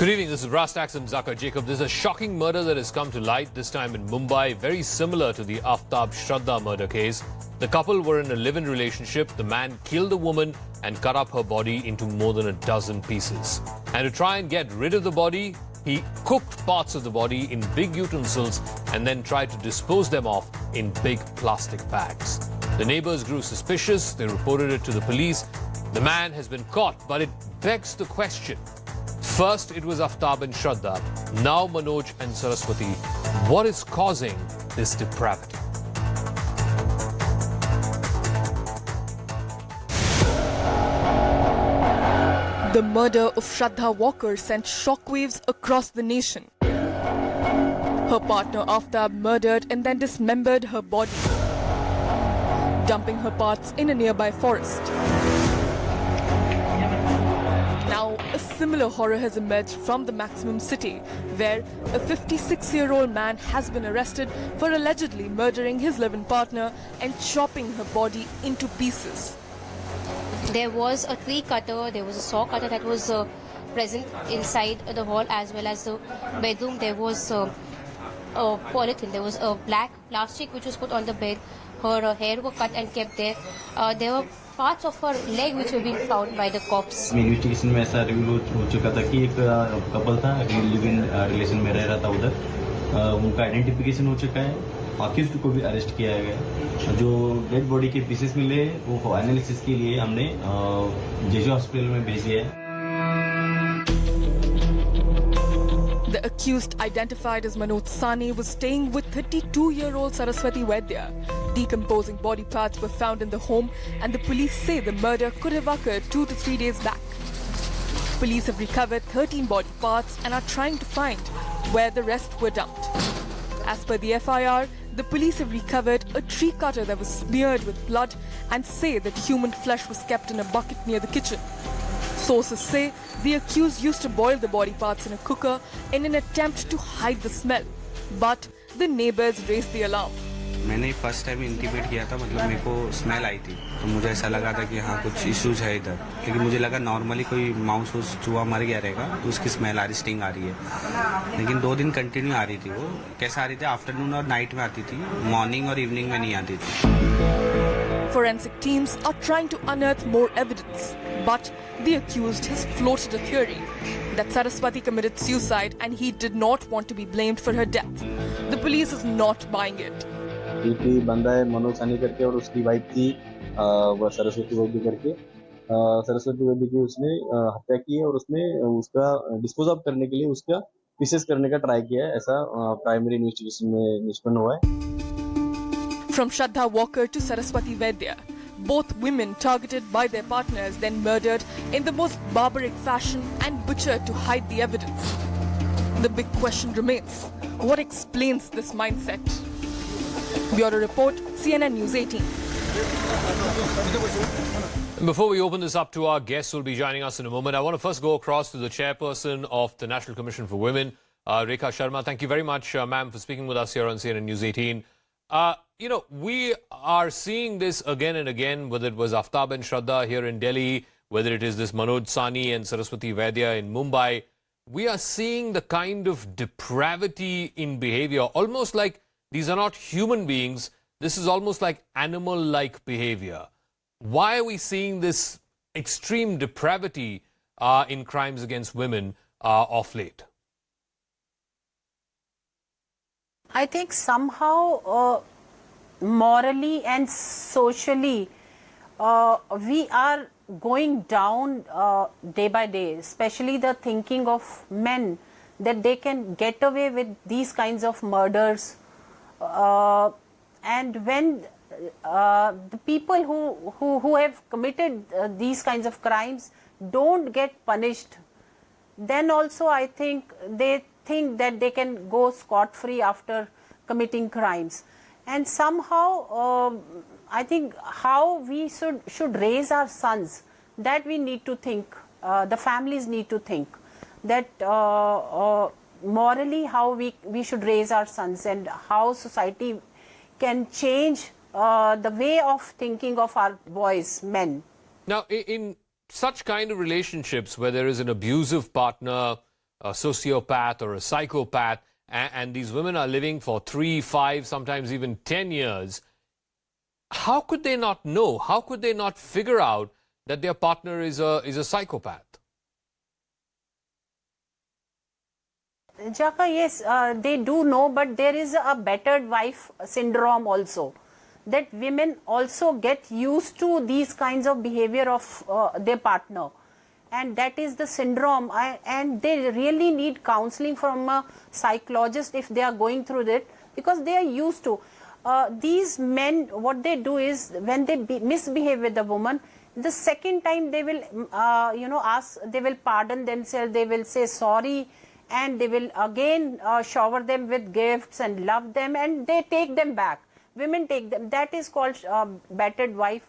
Good evening, this is Rastax and Zakir Jacob. There's a shocking murder that has come to light, this time in Mumbai, very similar to the Aftab Shraddha murder case. The couple were in a live-in relationship. The man killed a woman and cut up her body into more than a dozen pieces. And to try and get rid of the body, he cooked parts of the body in big utensils and then tried to dispose them off in big plastic bags. The neighbors grew suspicious. They reported it to the police. The man has been caught, but it begs the question. First, it was Aftab and Shraddha. Now Manoj and Saraswati. What is causing this depravity? The murder of Shraddha Walker sent shockwaves across the nation. Her partner Aftab murdered and then dismembered her body, dumping her parts in a nearby forest. Now, a similar horror has emerged from the Maximum City, where a 56-year-old man has been arrested for allegedly murdering his live-in partner and chopping her body into pieces. There was a tree cutter, there was a saw cutter that was present inside the hall as well as the bedroom. There was a polythene, there was a black plastic which was put on the bed. Her hair were cut and kept there. There were parts of her leg which were being found by the cops. Investigation में ऐसा reveal हो चुका था कि एक couple था, live in relation में रह रहा था उधर. उनका आइडेंटिफिकेशन हो चुका है. अक्यूज्ड को भी अरेस्ट किया गया. जो डेड बॉडी के पीसेस मिले वो एनालिसिस के लिए हमने जेजे हॉस्पिटल में भेजे हैं. The accused, identified as Manoj Sahani, was staying with 32-year-old Saraswati Vaidya. Decomposing body parts were found in the home, and the police say the murder could have occurred 2 to 3 days back. Police have recovered 13 body parts and are trying to find where the rest were dumped. As per the FIR, the police have recovered a tree cutter that was smeared with blood and say that human flesh was kept in a bucket near the kitchen. Sources say the accused used to boil the body parts in a cooker in an attempt to hide the smell. But the neighbors raised the alarm. मैंने first time intimate किया था, मतलब मेरे को smell आई थी तो मुझे ऐसा लगा था कि हाँ कुछ इश्यूज है इधर, लेकिन मुझे लगा नॉर्मली कोई माउस उस चूहा मर गया रहेगा तो उसकी स्मेल आ रही, स्टिंग आ रही है. लेकिन 2 दिन कंटिन्यू आ रही थी. वो कैसे आ रही थी? आफ्टरनून और नाइट में आती थी, मॉर्निंग और इवनिंग में नहीं आती थी. Forensic teams are trying to unearth more evidence, but the accused has floated a theory that Saraswati committed suicide and he did not want to be blamed for her death. The police is not buying it. एक बंदा है मनोज साहनी करके और उसकी wife थी वह सरस्वती वैद्य करके. सरस्वती वैद्य की उसने हत्या की है और उसने उसका डिस्पोज ऑफ करने के लिए उसका पीसेस करने का ट्राई किया है, ऐसा प्राइमरी इन्वेस्टिगेशन में निष्पन्न हुआ है. From Shraddha Walker to Saraswati Vaidya, both women targeted by their partners, then murdered in the most barbaric fashion and butchered to hide the evidence. The big question remains, what explains this mindset? Bureau Report, CNN News 18. Before we open this up to our guests who will be joining us in a moment, I want to first go across to the chairperson of the National Commission for Women, Rekha Sharma. Thank you very much, ma'am, for speaking with us here on CNN News 18. We are seeing this again and again, whether it was Aftab and Shraddha here in Delhi, whether it is this Manoj Sahani and Saraswati Vaidya in Mumbai. We are seeing the kind of depravity in behavior, almost like these are not human beings. This is almost like animal-like behavior. Why are we seeing this extreme depravity in crimes against women of late? I think somehow morally and socially we are going down day by day, especially the thinking of men that they can get away with these kinds of murders. And when the people who have committed these kinds of crimes don't get punished, then also I think they think that they can go scot-free after committing crimes. And somehow I think how we should raise our sons, that we need to think, the families need to think that morally how we should raise our sons and how society can change the way of thinking of our boys, men. Now, in such kind of relationships where there is an abusive partner a sociopath or a psychopath, and these women are living for 3, 5, sometimes even 10 years, how could they not know? How could they not figure out that their partner is a psychopath? Jaka, yes, they do know, but there is a battered wife syndrome also. That women also get used to these kinds of behavior of their partner. And that is the syndrome. And they really need counseling from a psychologist if they are going through it, because they are used to. These men, what they do is, when they misbehave with a woman, the second time they will, they will pardon themselves, they will say sorry, and they will again shower them with gifts and love them, and they take them back. Women take them. That is called battered wife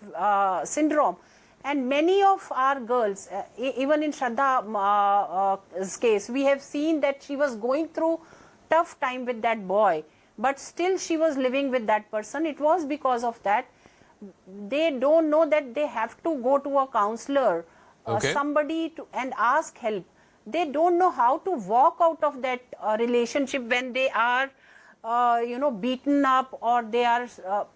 syndrome. And many of our girls, even in Shraddha's case, we have seen that she was going through tough time with that boy, but still she was living with that person. It was because of that. They don't know that they have to go to a counselor, somebody and ask help. They don't know how to walk out of that relationship when they are, beaten up, or they are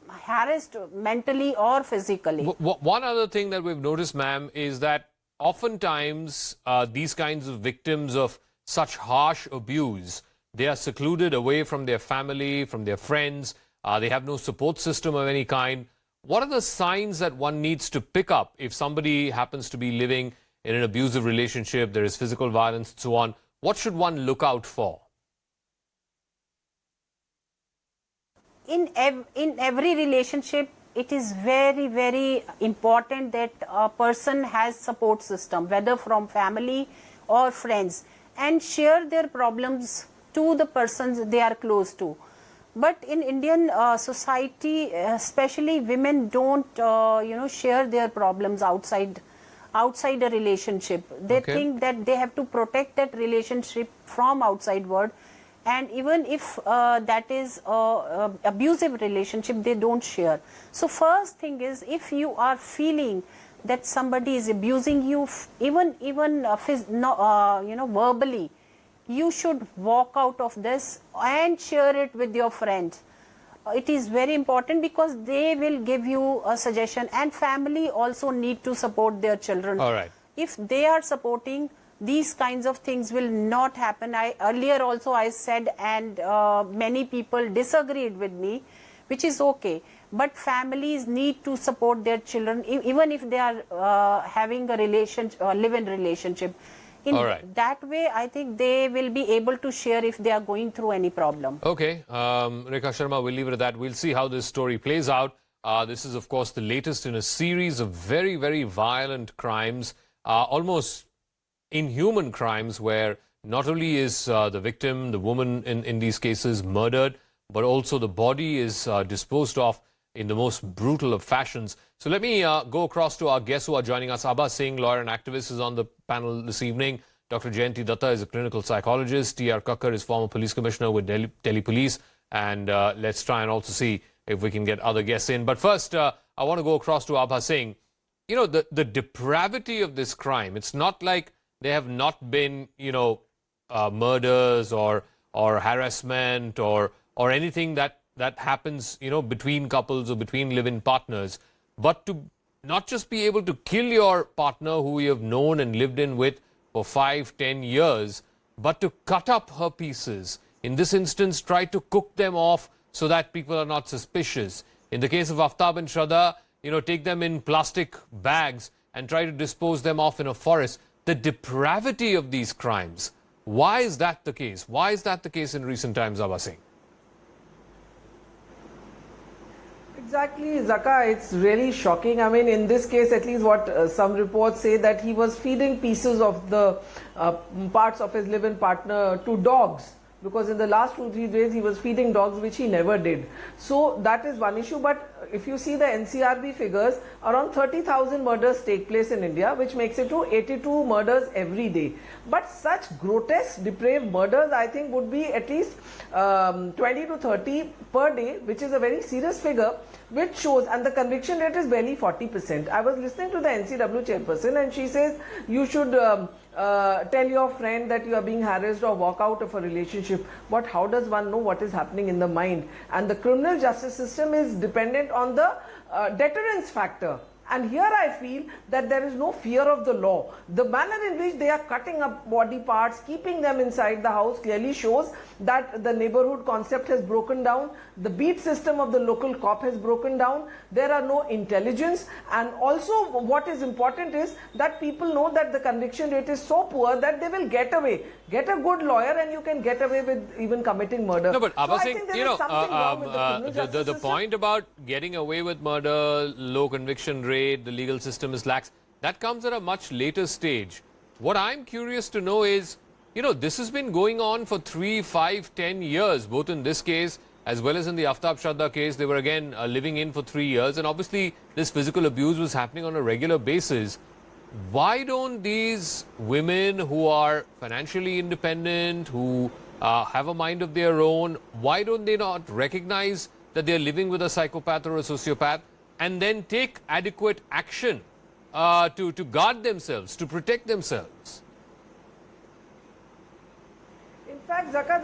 harassed mentally or physically. One other thing that we've noticed, ma'am, is that oftentimes these kinds of victims of such harsh abuse, they are secluded away from their family, from their friends. They have no support system of any kind. What are the signs that one needs to pick up if somebody happens to be living in an abusive relationship, there is physical violence, and so on? What should one look out for? In every relationship, it is very, very important that a person has support system, whether from family or friends, and share their problems to the persons they are close to. But in Indian society, especially, women don't, share their problems outside a relationship. They think that they have to protect that relationship from outside world. And even if that is abusive relationship, they don't share. So first thing is, if you are feeling that somebody is abusing you, even verbally, you should walk out of this and share it with your friends. It is very important, because they will give you a suggestion, and family also need to support their children. All right. If they are supporting, these kinds of things will not happen. Earlier also I said, and many people disagreed with me, which is okay. But families need to support their children, even if they are having a live-in relationship. In that way, I think they will be able to share if they are going through any problem. Okay, Rekha Sharma, we'll leave it at that. We'll see how this story plays out. This is, of course, the latest in a series of very, very violent crimes, almost inhuman crimes, where not only is the victim, the woman in these cases, murdered, but also the body is disposed of in the most brutal of fashions. So let me go across to our guests who are joining us. Abha Singh, lawyer and activist, is on the panel this evening. Dr. Jayanti Datta is a clinical psychologist. T.R. Kakkar is former police commissioner with Delhi Police. And let's try and also see if we can get other guests in. But first, I want to go across to Abha Singh. You know, the depravity of this crime, it's not like there have not been, murders or harassment or anything that happens, between couples or between live-in partners. But to not just be able to kill your partner who you have known and lived in with for 5, 10 years, but to cut up her pieces. In this instance, try to cook them off so that people are not suspicious. In the case of Aftab and Shraddha, take them in plastic bags and try to dispose them off in a forest. The depravity of these crimes, why is that the case? Why is that the case in recent times, Abha Singh? Exactly, Zaka, it's really shocking. I mean, in this case, at least what some reports say, that he was feeding pieces of the parts of his live-in partner to dogs, because in the last 2-3 days he was feeding dogs, which he never did. So that is one issue. But if you see the NCRB figures, around 30,000 murders take place in India, which makes it to 82 murders every day. But such grotesque, depraved murders, I think, would be at least 20 to 30 per day, which is a very serious figure, which shows, and the conviction rate is barely 40%. I was listening to the NCW chairperson, and she says you should tell your friend that you are being harassed or walk out of a relationship. But how does one know what is happening in the mind? And the criminal justice system is dependent on the deterrence factor. And here I feel that there is no fear of the law. The manner in which they are cutting up body parts, keeping them inside the house, clearly shows that the neighborhood concept has broken down. The beat system of the local cop has broken down. There are no intelligence. And also what is important is that people know that the conviction rate is so poor that they will get away. Get a good lawyer and you can get away with even committing murder. No, but Abba Singh, the the point about getting away with murder, low conviction rate, the legal system is lax, that comes at a much later stage. What I'm curious to know is, this has been going on for 3, 5, 10 years, both in this case as well as in the Aftab Shraddha case. They were again living in for 3 years, and obviously this physical abuse was happening on a regular basis. Why don't these women who are financially independent, who have a mind of their own, why don't they not recognize that they're living with a psychopath or a sociopath and then take adequate action to guard themselves, to protect themselves? In fact, Zaka,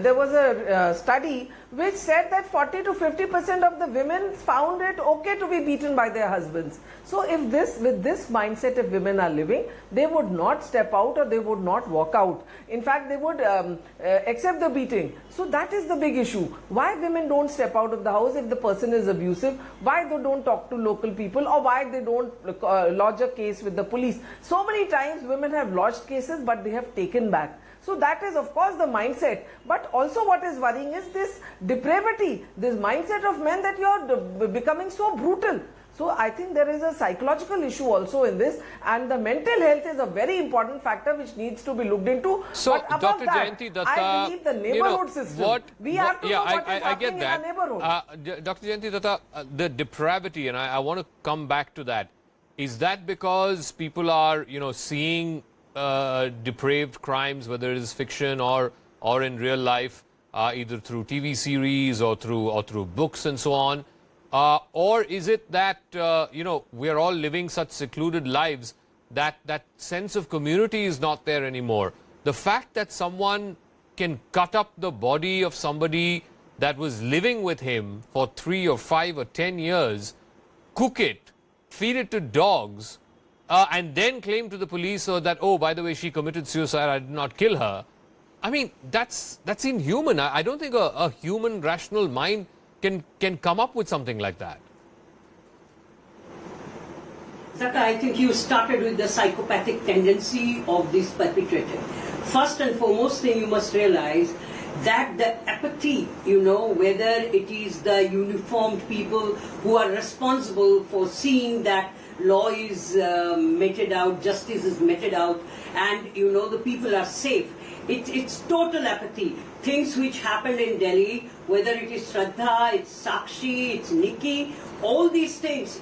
there was a study which said that 40 to 50% of the women found it okay to be beaten by their husbands. So if with this mindset if women are living, they would not step out or they would not walk out. In fact, they would accept the beating. So that is the big issue. Why women don't step out of the house if the person is abusive? Why they don't talk to local people, or why they don't lodge a case with the police? So many times women have lodged cases but they have taken back. So that is of course the mindset, but also what is worrying is this depravity, this mindset of men that you are becoming so brutal. So I think there is a psychological issue also in this, and the mental health is a very important factor which needs to be looked into. So but above Dr. that, Jayanti Datta, I believe the neighborhood system, we have to know what is happening in our neighborhood. Dr. Jayanti Datta, the depravity, and I want to come back to that. Is that because people are, seeing depraved crimes, whether it is fiction or in real life, either through TV series or through books and so on, or is it that we are all living such secluded lives that sense of community is not there anymore? The fact that someone can cut up the body of somebody that was living with him for 3 or 5 or 10 years, cook it, feed it to dogs, and then claim to the police that, oh, by the way, she committed suicide, I did not kill her. I mean, that's inhuman. I don't think a human rational mind can come up with something like that. Zaka, I think you started with the psychopathic tendency of this perpetrator. First and foremost thing you must realize that the apathy, whether it is the uniformed people who are responsible for seeing that law is meted out, justice is meted out, and the people are safe. It's total apathy. Things which happened in Delhi, whether it is Shraddha, it's Sakshi, it's Nikki, all these things,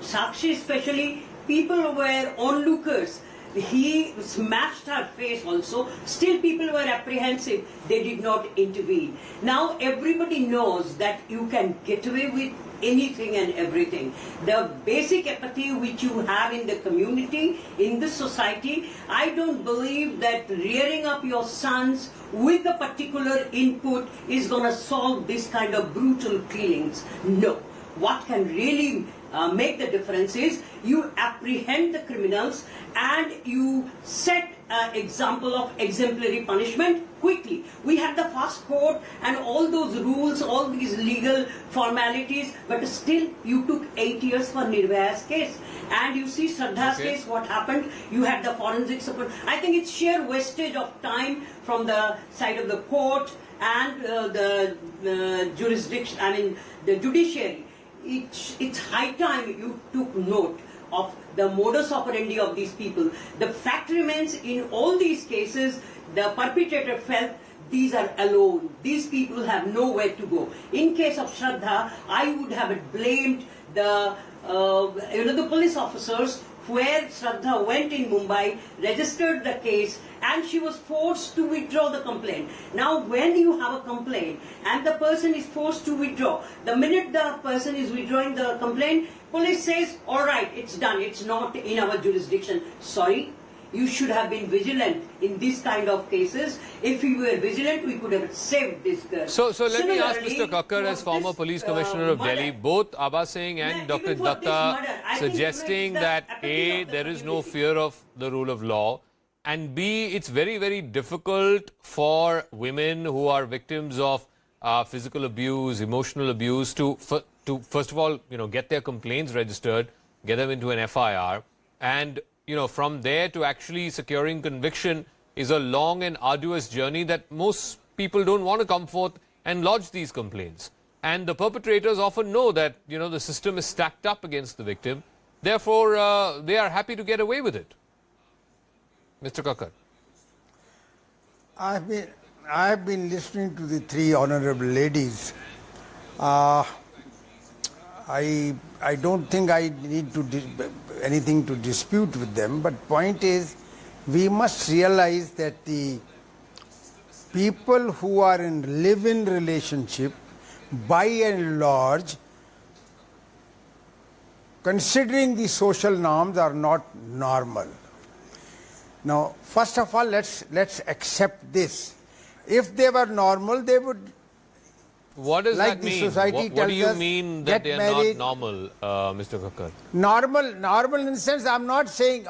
Sakshi especially, people were onlookers. He smashed her face also. Still people were apprehensive. They did not intervene. Now everybody knows that you can get away with anything and everything. The basic apathy which you have in the community, in the society, I don't believe that rearing up your sons with a particular input is going to solve this kind of brutal killings. No. What can really make the difference is you apprehend the criminals and you set an example of exemplary punishment quickly. We had the fast court and all those rules, all these legal formalities, but still you took 8 years for Nirbhaya's case. And you see Shraddha's case, what happened? You had the forensic support. I think it's sheer wastage of time from the side of the court and the jurisdiction, the judiciary. It's high time you took note of the modus operandi of these people. The fact remains, in all these cases, the perpetrator felt these are alone. These people have nowhere to go. In case of Shraddha, I would have blamed the the police officers where Shraddha went in Mumbai, registered the case, and she was forced to withdraw the complaint. Now, when you have a complaint and the person is forced to withdraw, the minute the person is withdrawing the complaint, police says, all right, it's done, it's not in our jurisdiction. Sorry, you should have been vigilant in this kind of cases. If we were vigilant, we could have saved this girl. So let me ask Similarly, Mr. Kakkar, as former police commissioner of Delhi, both Abha Singh and Dr. Datta suggesting that A, there is no fear of the rule of law, and B, it's very, very difficult for women who are victims of physical abuse, emotional abuse to first of all, get their complaints registered, get them into an FIR, and from there to actually securing conviction is a long and arduous journey that most people don't want to come forth and lodge these complaints. And the perpetrators often know that, the system is stacked up against the victim. Therefore, they are happy to get away with it. Mr. Kakkar. I have been listening to the three honorable ladies. I don't think I need to anything to dispute with them, but point is, we must realize that the people who are in live-in relationship, by and large, considering the social norms, are not normal. Now, first of all, let's accept this. If they were normal, they would. What does like that mean? Society What do you tells us, mean that they are married. not normal, Mr. Kakkar? Normal in the sense, I'm not saying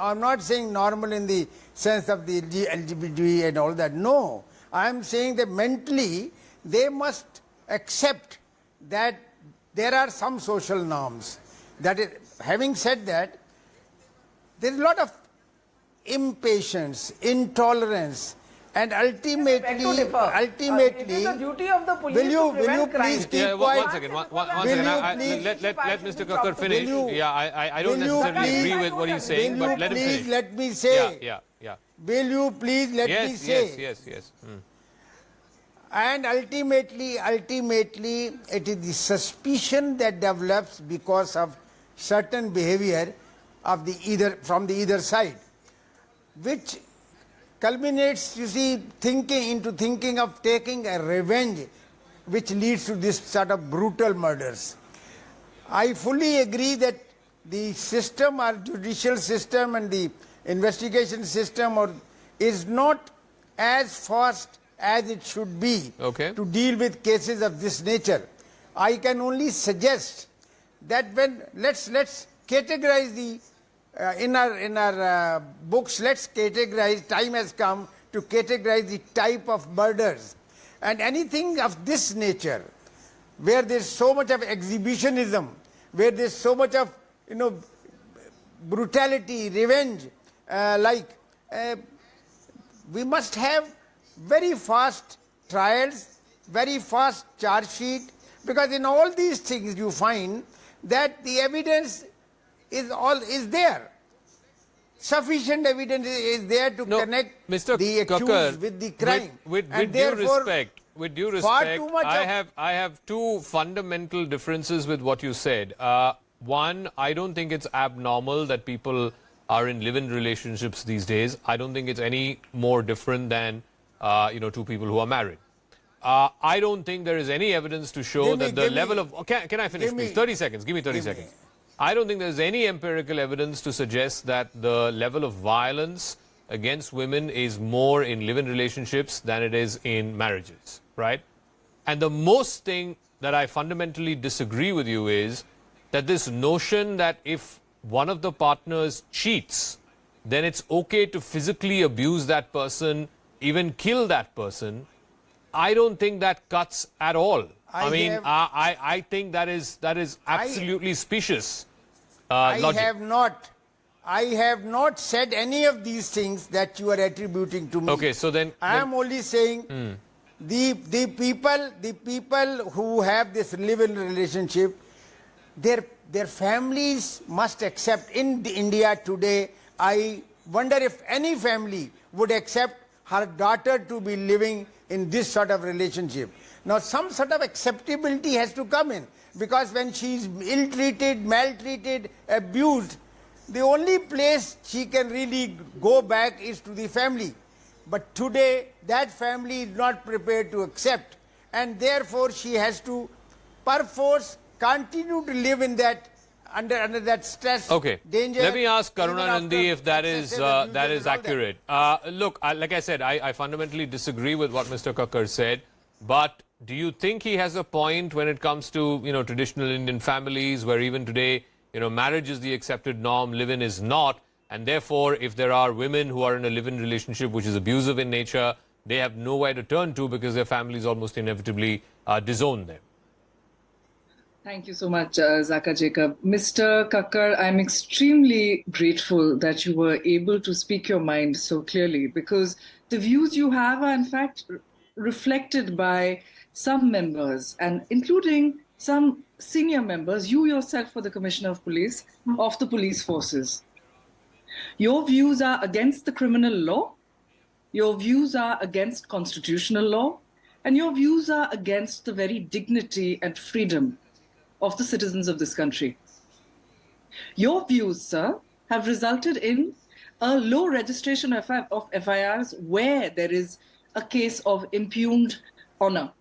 normal in the sense of the LGBT and all that. No, I'm saying that mentally they must accept that there are some social norms. That is, having said that, there is a lot of impatience, intolerance, and ultimately, It is the duty of the police to prevent crime. please keep quiet? One second. Let Mr. Kakkar finish. I don't necessarily agree with what he's saying, but let him finish. Let me say. Yeah. Will you please let me say? Yes. And ultimately, it is the suspicion that develops because of certain behavior of from the either side, which culminates, thinking of taking a revenge, which leads to this sort of brutal murders. I fully agree that the system, our judicial system and the investigation system is not as fast as it should be to deal with cases of this nature. I can only suggest that let's categorize the in our books, let's categorize, time has come to categorize the type of murders. And anything of this nature, where there's so much of exhibitionism, where there's so much of, brutality, revenge, we must have very fast trials, very fast charge sheet, because in all these things you find that the evidence is there. Sufficient evidence is there to connect the accused with the crime. With due respect, I have two fundamental differences with what you said. One, I don't think it's abnormal that people are in live-in relationships these days. I don't think it's any more different than two people who are married. I don't think there is any evidence to show that the level of... Can I finish, please? 30 seconds. Give me 30 seconds. I don't think there's any empirical evidence to suggest that the level of violence against women is more in live-in relationships than it is in marriages, right? And the most thing that I fundamentally disagree with you is that this notion that if one of the partners cheats, then it's okay to physically abuse that person, even kill that person. I don't think that cuts at all. I think that is absolutely specious. I have not said any of these things that you are attributing to me. Okay, so then I am only saying the people who have this live-in relationship, their families must accept. In India today, I wonder if any family would accept her daughter to be living in this sort of relationship. Now some sort of acceptability has to come in, because when she is ill-treated, maltreated, abused, the only place she can really go back is to the family. But today that family is not prepared to accept, and therefore she has to perforce continue to live in that under that stress, Okay. danger. Let me ask even Karunanandi after if that is excessive abuse that and is all that. accurate. Look, like I said, I fundamentally disagree with what Mr. Kakkar said. But do you think he has a point when it comes to traditional Indian families, where even today marriage is the accepted norm, live-in is not, and therefore if there are women who are in a live-in relationship which is abusive in nature, they have nowhere to turn to because their families almost inevitably disown them? Thank you so much, Zaka Jacob. Mr. Kakkar, I'm extremely grateful that you were able to speak your mind so clearly, because the views you have are in fact reflected by some members, and including some senior members, you yourself were the Commissioner of Police of the police forces. Your views are against the criminal law, your views are against constitutional law, and your views are against the very dignity and freedom of the citizens of this country. Your views, sir, have resulted in a low registration of FIRs where there is a case of impugned honor.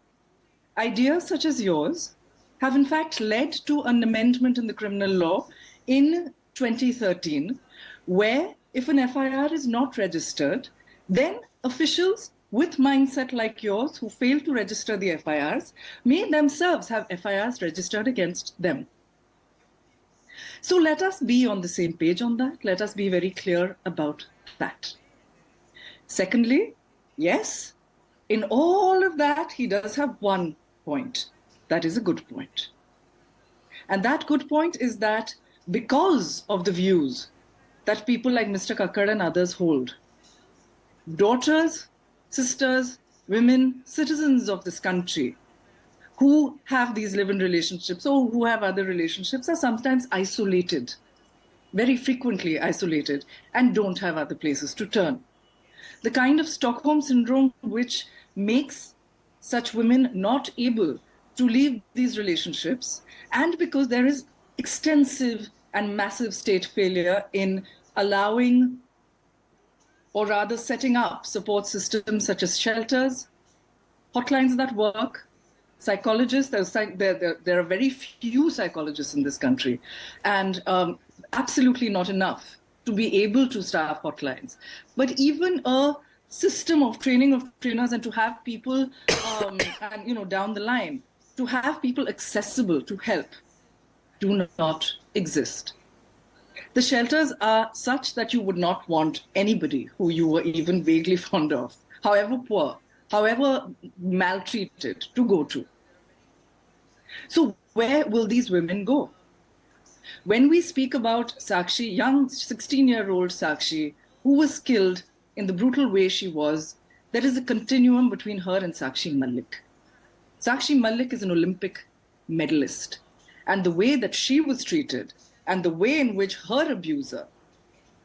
Ideas such as yours have in fact led to an amendment in the criminal law in 2013, where if an FIR is not registered, then officials with mindset like yours who fail to register the FIRs may themselves have FIRs registered against them. So let us be on the same page on that. Let us be very clear about that. Secondly, yes, in all of that, he does have one point. That is a good point. And that good point is that because of the views that people like Mr. Kakkar and others hold, daughters, sisters, women, citizens of this country who have these live-in relationships or who have other relationships are sometimes isolated, very frequently isolated, and don't have other places to turn. The kind of Stockholm syndrome which makes such women not able to leave these relationships, and because there is extensive and massive state failure in allowing, or rather setting up, support systems such as shelters, hotlines that work, psychologists. There are very few psychologists in this country, and absolutely not enough to be able to staff hotlines. But even a system of training of trainers and to have people, and down the line, to have people accessible to help do not exist. The shelters are such that you would not want anybody who you were even vaguely fond of, however poor, however maltreated, to go to. So where will these women go? When we speak about Sakshi, young 16-year-old Sakshi, who was killed in the brutal way she was, there is a continuum between her and Sakshi Malik. Sakshi Malik is an Olympic medalist, and the way that she was treated and the way in which her abuser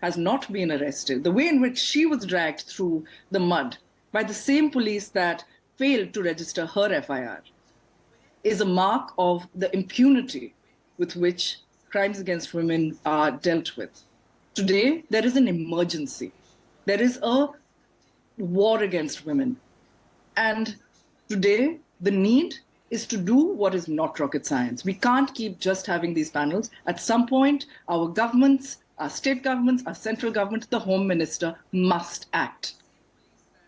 has not been arrested, the way in which she was dragged through the mud by the same police that failed to register her FIR, is a mark of the impunity with which crimes against women are dealt with. Today, there is an emergency. There is a war against women. And today, the need is to do what is not rocket science. We can't keep just having these panels. At some point, our governments, our state governments, our central government, the Home Minister must act.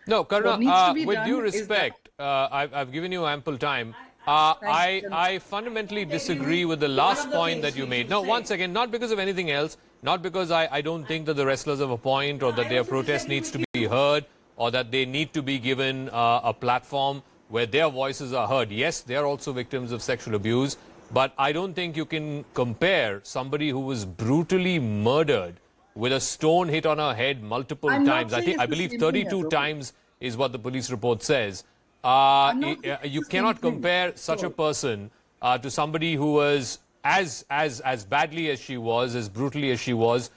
No, Karuna, with due respect, I've given you ample time. I fundamentally disagree with the last point that you made. No, once again, not because of anything else, not because I don't think that the wrestlers have a point or that their protest needs to be heard or that they need to be given a platform where their voices are heard. Yes, they are also victims of sexual abuse, but I don't think you can compare somebody who was brutally murdered with a stone hit on her head multiple times. I believe 32 times is what the police report says. You cannot compare such a person to somebody who was as badly as she was, as brutally as she was,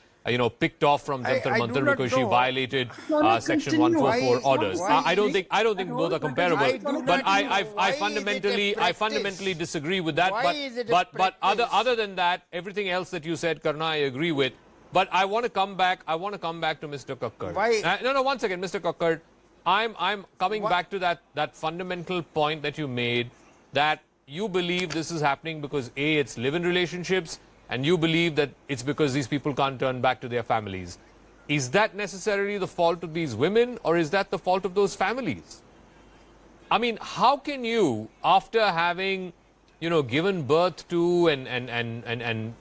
picked off from Jantar I do Mantar not because she know. violated Section continue. 144 Why- orders. why- I don't think both are comparable. I do But not know. I Why is it a fundamentally practice? disagree with that. Why is it a but practice? other than that, everything else that you said, Karna, I agree with. But I want to come back. I want to come back to Mr. Kakkar. Why? No, one second, Mr. Kakkar. I'm coming back to that fundamental point that you made, that you believe this is happening because A, it's live-in relationships, and you believe that it's because these people can't turn back to their families. Is that necessarily the fault of these women, or is that the fault of those families? I mean, how can you, after having, given birth to and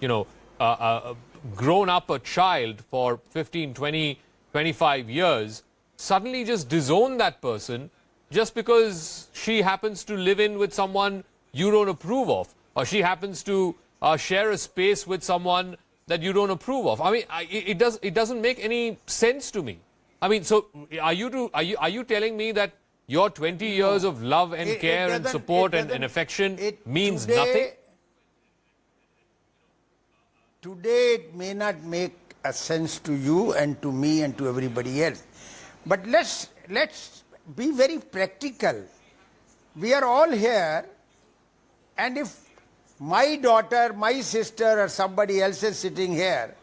grown up a child for 15, 20, 25 years, suddenly just disown that person just because she happens to live in with someone you don't approve of, or she happens to share a space with someone that you don't approve of? I mean, it doesn't make any sense to me. I mean, so are you telling me that your 20 years of love and care and support and affection means nothing? Today it may not make a sense to you and to me and to everybody else. But let's be very practical. We are all here, and if my daughter, my sister, or somebody else is sitting here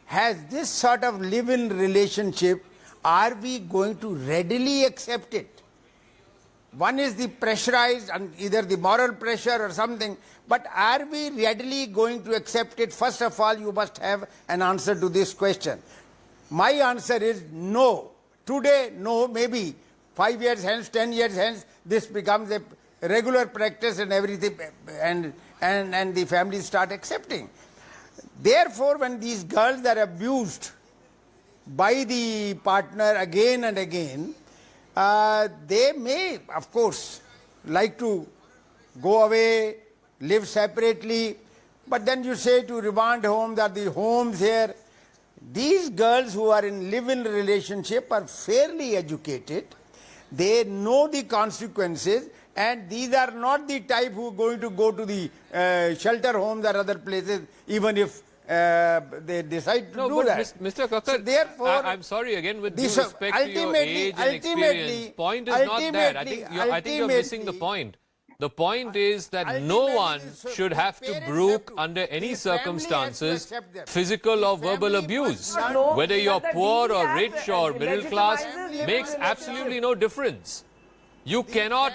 has this sort of live-in relationship, are we going to readily accept it? One is the pressurized, and either the moral pressure or something, but are we readily going to accept it? First of all, you must have an answer to this question. My answer is no. Today, no. Maybe 5 years hence, 10 years hence, this becomes a regular practice and everything, and the families start accepting. Therefore, when these girls are abused by the partner again and again, they may, of course, like to go away, live separately, but then you say to remand homes, that the homes here. These girls who are in live-in relationship are fairly educated. They know the consequences, and these are not the type who are going to go to the shelter homes or other places, even if they decide to do that. Mr. Kakkar, So therefore, I'm sorry again, with due respect to your age and experience, point is not that. I think you're missing the point. The point is that no one should have to brook under any circumstances physical or verbal abuse. Whether you're poor or rich or middle class makes absolutely no difference. You cannot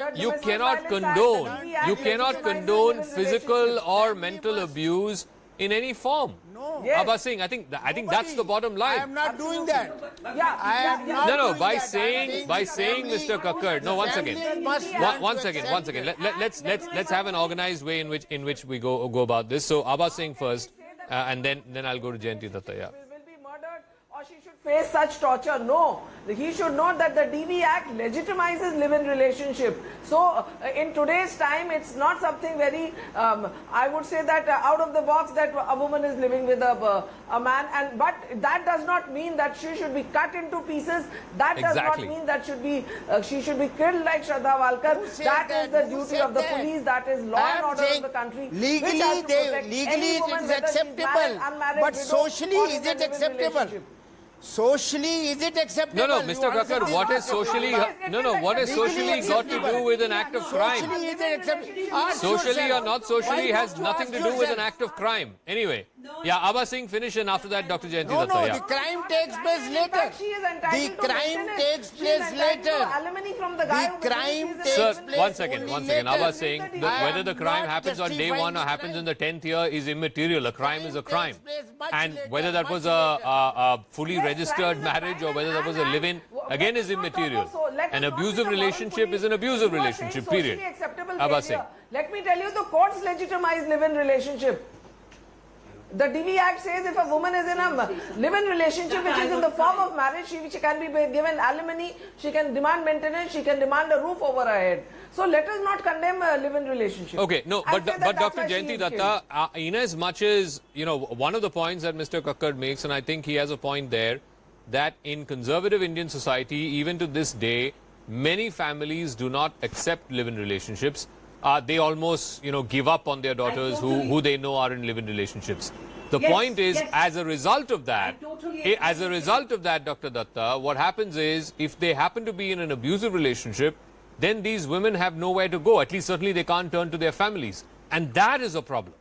condone physical or mental abuse in any form. Abba Singh, I think that's the bottom line. I am not doing that. No, by saying Mr. Kakkar, no, once again. Let's have an organized way in which we go about this. So Abba Singh first, and then I'll go to Jayanti Datta. Yeah. Will be murdered, or she should face such torture. No, he should know that the DV Act legitimizes live-in relationship. So in today's time, it's not something very, I would say that out of the box, that a woman is living with a man, but that does not mean that she should be cut into pieces. That does not mean that she should be killed like Shraddha Walkar. That is the duty of the police. That is law and order of the country. Legally it is acceptable, but socially is it acceptable? Socially, is it acceptable? No, Mr. Kakkar, what has socially got to do with an act of crime? Socially, is it acceptable? Socially or not socially has nothing to do with an act of crime. Anyway, yeah, Abba Singh finish, and after that, Dr. Jayanti Datta. No, the crime takes place later. The crime takes place later. The crime takes place. Once again, Abba Singh, whether the crime happens on day 1 or happens in the 10th year is immaterial. A crime is a crime. And whether that was a fully registered marriage or whether that was a live-in, again, is immaterial. An abusive relationship is an abusive relationship, period. Abba Singh. Let me tell you, the courts legitimize live-in relationship. The DV Act says if a woman is in a live-in relationship which is in the form of marriage, she can be given alimony, she can demand maintenance, she can demand a roof over her head. So let us not condemn a live-in relationship. Okay, no, but Dr. Jayanti Datta, in as much as, one of the points that Mr. Kakkar makes, and I think he has a point there, that in conservative Indian society, even to this day, many families do not accept live-in relationships. They almost, give up on their daughters who they know are in live-in relationships. The Yes, point is, yes. as a result of that, I totally agree as a with result of that, Dr. Datta, what happens is, if they happen to be in an abusive relationship, then these women have nowhere to go. At least certainly they can't turn to their families. And that is a problem.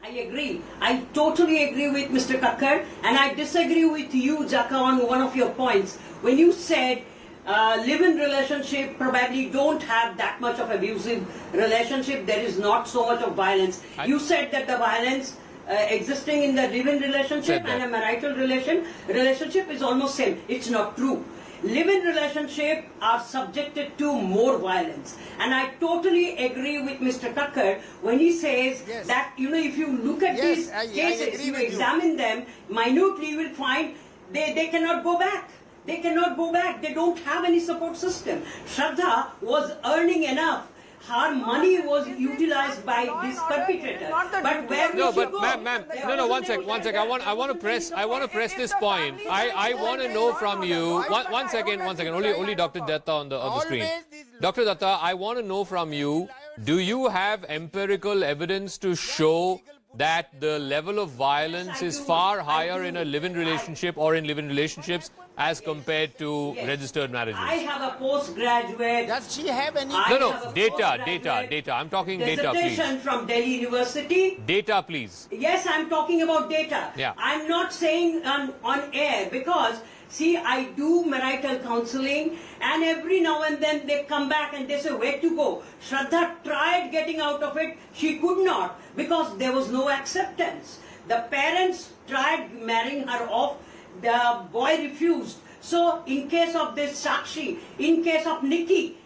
I agree. I totally agree with Mr. Kakkar, and I disagree with you, Jaka, on one of your points. When you said live-in relationship probably don't have that much of abusive relationship, there is not so much of violence. You said that the violence existing in the live-in relationship and a marital relationship is almost same. It's not true. Live-in relationship are subjected to more violence, and I totally agree with Mr. Kakkar when he says that, you know, if you look at these cases, you examine them minutely, you will find they cannot go back. They cannot go back. They don't have any support system. Shraddha was earning enough. Her money was utilized by this perpetrator. But where No, will she but go? ma'am, no, one sec. I want to press this point. I want to know from you. One second. Only Dr. Datta on the screen. Dr. Datta, I want to know from you. Do you have empirical evidence to show that the level of violence is far higher in a live-in relationship or in live-in relationships as compared to registered marriages? I have a postgraduate. Does she have any? No, data. I'm talking data, please. Dissertation from Delhi University. Data, please. Yes, I'm talking about data. Yeah. I'm not saying on air because, see, I do marital counseling, and every now and then they come back and they say, where to go? Shraddha tried getting out of it. She could not because there was no acceptance. The parents tried marrying her off. The boy refused. So in case of this Sakshi, in case of Nikki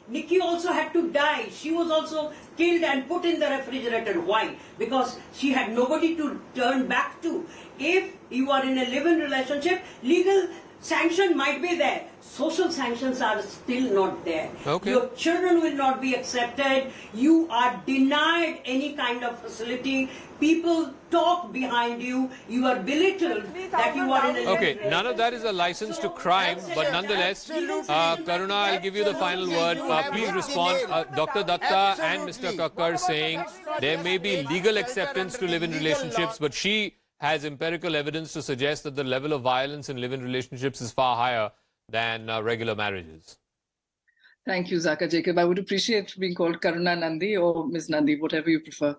also had to die. She was also killed and put in the refrigerator. Why? Because she had nobody to turn back to. If you are in a live-in relationship, legal sanction might be there. Social sanctions are still not there. Okay. Your children will not be accepted. You are denied any kind of facility. People talk behind you. You are belittled that you are in a Okay, none of that is a license to crime, but nonetheless, Karuna, I'll give you the final word. Please respond. Dr. Datta and Mr. Kakkar saying there may be legal acceptance to live-in relationships, but she has empirical evidence to suggest that the level of violence in live-in relationships is far higher than regular marriages. Thank you, Zaka Jacob. I would appreciate being called Karuna Nandi or Ms. Nandi, whatever you prefer.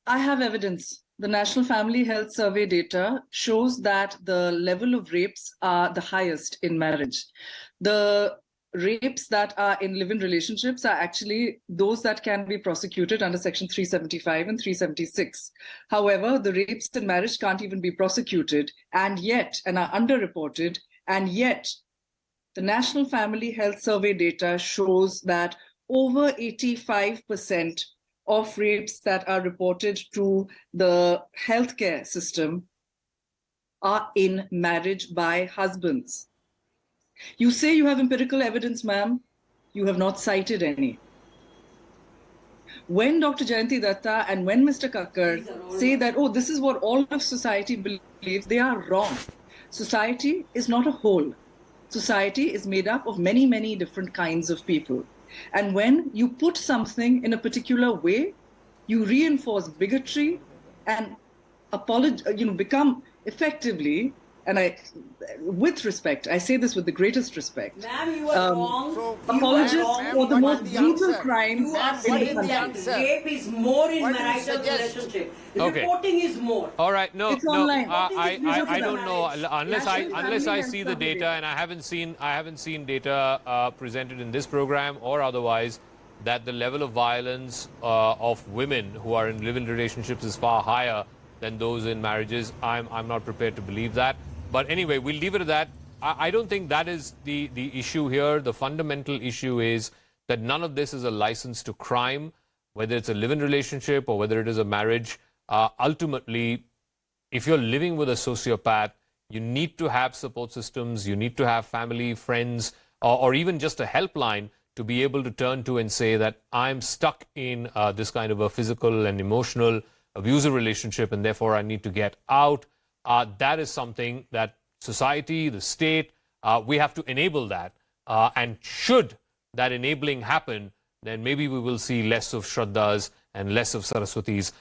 I have evidence. The National Family Health Survey data shows that the level of rapes are the highest in marriage. The rapes that are in live-in relationships are actually those that can be prosecuted under Section 375 and 376. However, the rapes in marriage can't even be prosecuted and are underreported, and yet the National Family Health Survey data shows that over 85% of rapes that are reported to the healthcare system are in marriage by husbands. You say you have empirical evidence, ma'am. You have not cited any. When Dr. Jayanti Datta and when Mr. Kakkar say that, oh, this is what all of society believes, they are wrong. Society is not a whole. Society is made up of many, many different kinds of people. And when you put something in a particular way, you reinforce bigotry and become effectively, and with respect, I say this with the greatest respect. Ma'am, you are wrong. Apologists for the most brutal crimes You are in the saying country. that rape is more in marital relationship. Okay. Reporting is more. All right, no, It's online. I don't know unless I see the Family data, and I haven't seen data presented in this program or otherwise, that the level of violence of women who are in live-in relationships is far higher than those in marriages. I'm not prepared to believe that. But anyway, we'll leave it at that. I don't think that is the issue here. The fundamental issue is that none of this is a license to crime, whether it's a live-in relationship or whether it is a marriage. Ultimately, if you're living with a sociopath, you need to have support systems, you need to have family, friends, or even just a helpline to be able to turn to and say that I'm stuck in this kind of a physical and emotional abusive relationship and therefore I need to get out. That is something that society, the state, we have to enable that. And should that enabling happen, then maybe we will see less of Shraddhas and less of Saraswatis.